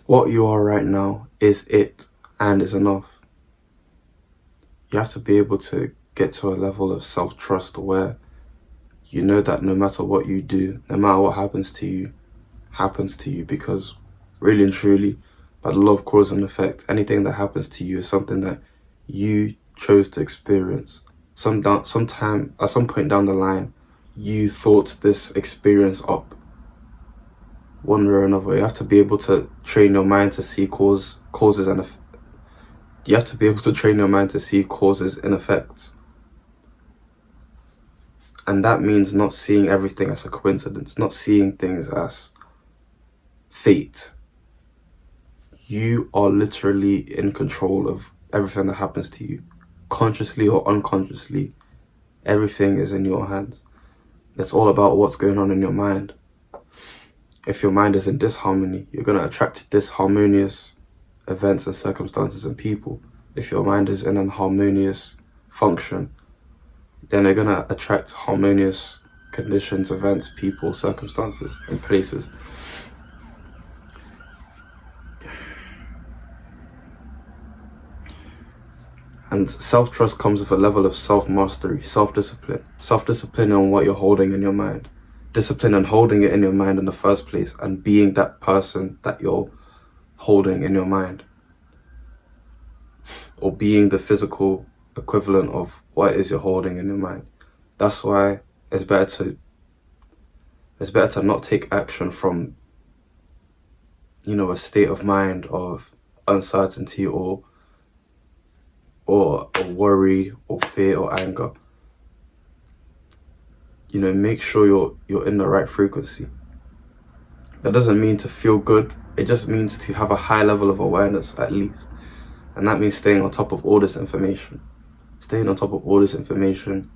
What you are right now is it and is enough. You have to be able to get to a level of self-trust where you know that no matter what you do, no matter what happens to you, because really and truly, by the law of cause and effect, anything that happens to you is something that you chose to experience. Sometime at some point down the line, you thought this experience up one way or another. You have to be able to train your mind to see causes and you have to be able to train your mind to see causes and effects. And that means not seeing everything as a coincidence, not seeing things as fate. You are literally in control of everything that happens to you. Consciously or unconsciously, everything is in your hands. It's all about what's going on in your mind. If your mind is in disharmony, you're going to attract disharmonious events and circumstances and people. If your mind is in an harmonious function, then you're going to attract harmonious conditions, events, people, circumstances, and places. And self-trust comes with a level of self-mastery, self-discipline on what you're holding in your mind, discipline on holding it in your mind in the first place and being that person that you're holding in your mind, or being the physical equivalent of what it is you're holding in your mind. That's why it's better to not take action from, a state of mind of uncertainty or worry or fear or anger. Make sure you're in the right frequency. That doesn't mean to feel good. It just means to have a high level of awareness at least. And that means staying on top of all this information.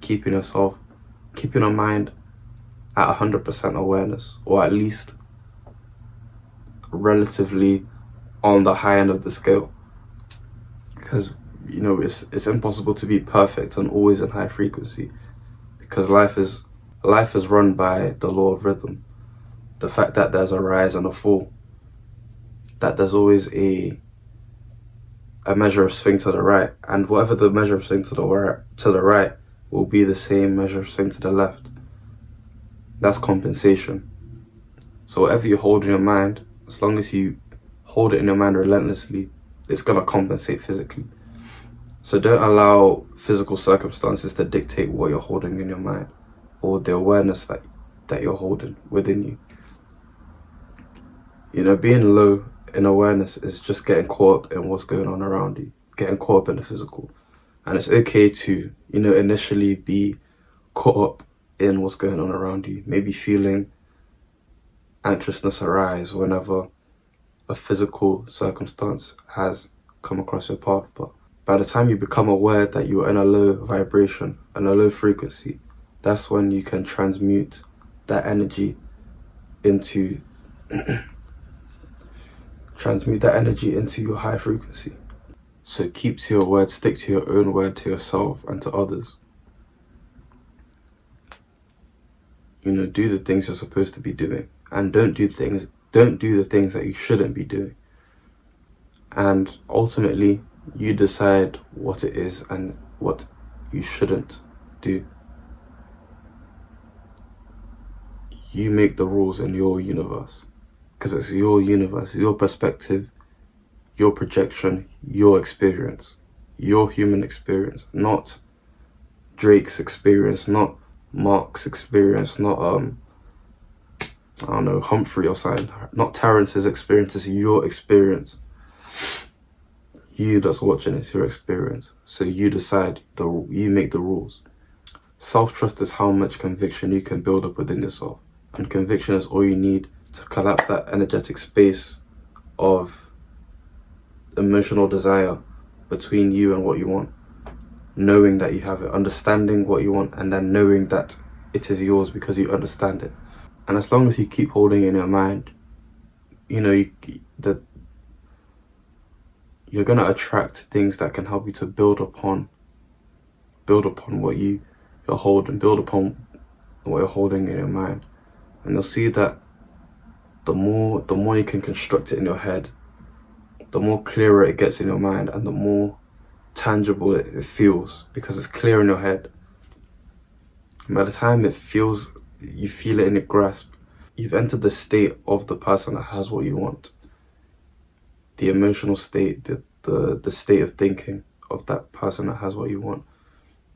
Keeping your mind at 100% awareness, or at least relatively on the high end of the scale. Because it's impossible to be perfect and always in high frequency, because life is run by the law of rhythm. The fact that there's a rise and a fall, that there's always a measure of swing to the right, and whatever the measure of swing to the right will be the same measure of swing to the left. That's compensation. So whatever you hold in your mind, as long as you hold it in your mind relentlessly, it's gonna compensate physically. So don't allow physical circumstances to dictate what you're holding in your mind, or the awareness that you're holding within you. Being low in awareness is just getting caught up in what's going on around you, getting caught up in the physical. And it's okay to, initially be caught up in what's going on around you, maybe feeling anxiousness arise whenever a physical circumstance has come across your path. But by the time you become aware that you're in a low vibration and a low frequency, that's when you can transmute that energy into your high frequency. So keep to your word, stick to your own word to yourself and to others. Do the things you're supposed to be doing, and don't do the things that you shouldn't be doing. And ultimately, you decide what it is and what you shouldn't do. You make the rules in your universe, because it's your universe, your perspective, your projection, your experience, your human experience, not Drake's experience, not Mark's experience, not Humphrey or something, not Terrence's experience. It's your experience. You that's watching, it's your experience. So you decide, you make the rules. Self-trust is how much conviction you can build up within yourself. And conviction is all you need to collapse that energetic space of emotional desire between you and what you want. Knowing that you have it, understanding what you want, and then knowing that it is yours because you understand it. And as long as you keep holding it in your mind, you're gonna attract things that can help you to build upon what you're holding, build upon what you're holding in your mind. And you'll see that the more you can construct it in your head, the more clearer it gets in your mind and the more tangible it feels, because it's clear in your head. And by the time you feel it in your grasp, you've entered the state of the person that has what you want. The emotional state, the state of thinking of that person that has what you want.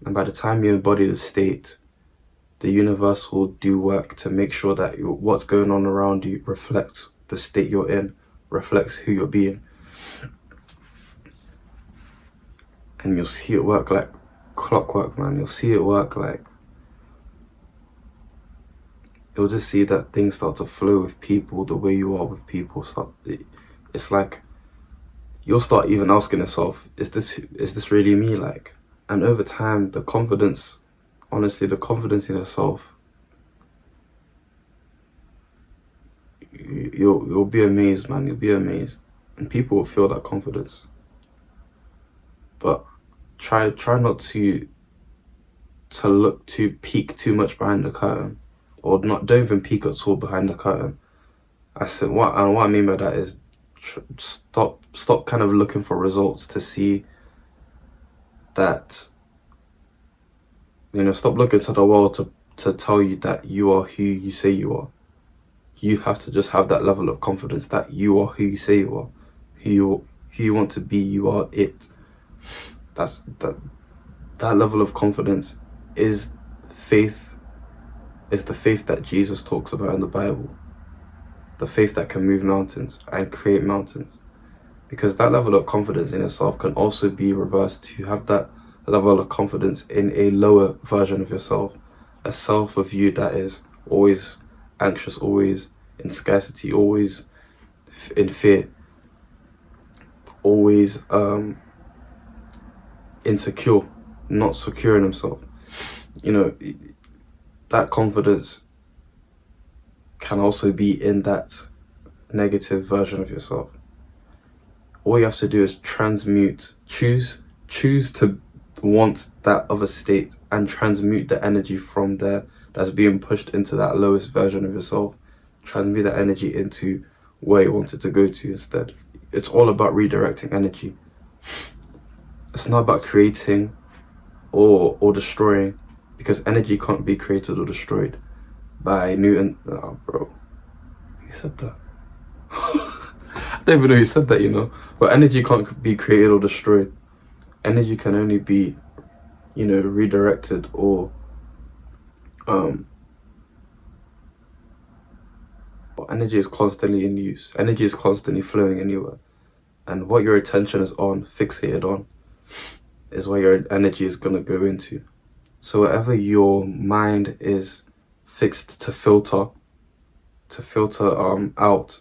And by the time you embody the state, the universe will do work to make sure that what's going on around you reflects the state you're in, reflects who you're being. And you'll see it work like clockwork, man. You'll see it work like... You'll just see that things start to flow with people the way you are with people. It's like you'll start even asking yourself, is this really me? Like, and over time, the confidence in yourself, you'll be amazed, man. You'll be amazed, and people will feel that confidence. But try not to peek too much behind the curtain, or don't even peek at all behind the curtain. What I mean by that is stop kind of looking for results to see that, stop looking to the world to tell you that you are who you say you are. You have to just have that level of confidence that you are who you say you are, who you want to be. You are it. That level of confidence is faith. It's the faith that Jesus talks about in the Bible. The faith that can move mountains and create mountains. Because that level of confidence in yourself can also be reversed to have that level of confidence in a lower version of yourself. A self of you that is always anxious, always in scarcity, always in fear, always insecure, not secure in himself. That confidence can also be in that negative version of yourself. All you have to do is choose to want that other state and transmute the energy from there that's being pushed into that lowest version of yourself. Transmute that energy into where you want it to go to instead. It's all about redirecting energy. It's not about creating or destroying, because energy can't be created or destroyed by Newton. Oh, bro, he said that. I don't even know who said that, But energy can't be created or destroyed. Energy can only be, redirected or energy is constantly in use. Energy is constantly flowing anywhere. And what your attention is fixated on, is where your energy is going to go into. So whatever your mind is fixed to filter out,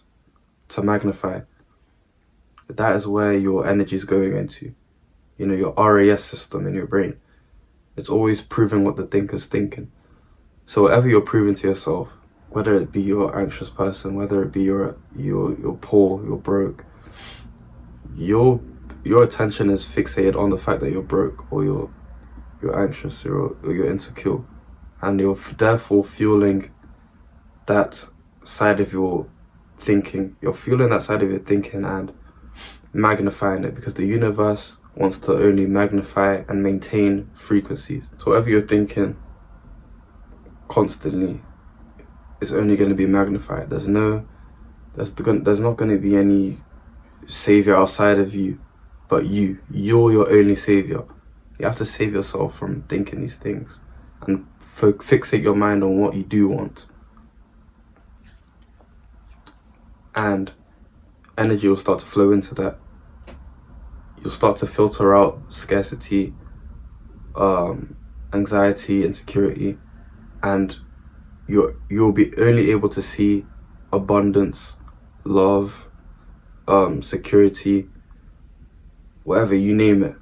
to magnify, that is where your energy is going into. Your RAS system in your brain. It's always proving what the thinker's thinking. So whatever you're proving to yourself, whether it be you're an anxious person, whether it be you're poor, you're broke, your attention is fixated on the fact that you're broke, or you're anxious, or you're insecure, and you're therefore fueling that side of your thinking. You're fueling that side of your thinking and magnifying it, because the universe wants to only magnify and maintain frequencies. So whatever you're thinking constantly is only going to be magnified. There's not going to be any savior outside of you but you. You're your only savior. You have to save yourself from thinking these things and fixate your mind on what you do want. And energy will start to flow into that. You'll start to filter out scarcity, anxiety, insecurity, and you'll be only able to see abundance, love, security, whatever, you name it.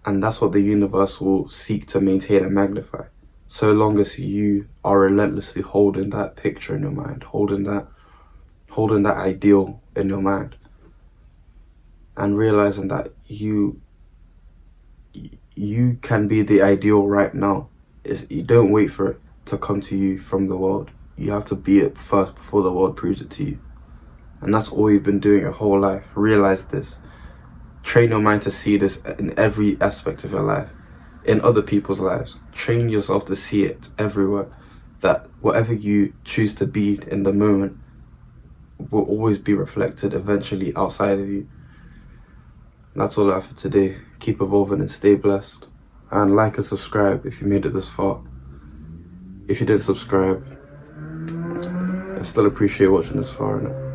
And that's what the universe will seek to maintain and magnify, so long as you are relentlessly holding that picture in your mind, holding that ideal in your mind, and realizing that you can be the ideal right now. You don't wait for it to come to you from the world. You have to be it first before the world proves it to you. And that's all you've been doing your whole life. Realize this. Train your mind to see this in every aspect of your life, in other people's lives. Train yourself to see it everywhere. That whatever you choose to be in the moment will always be reflected eventually outside of you. That's all I have for today. Keep evolving and stay blessed. And like and subscribe if you made it this far. If you didn't subscribe, I still appreciate watching this far, innit?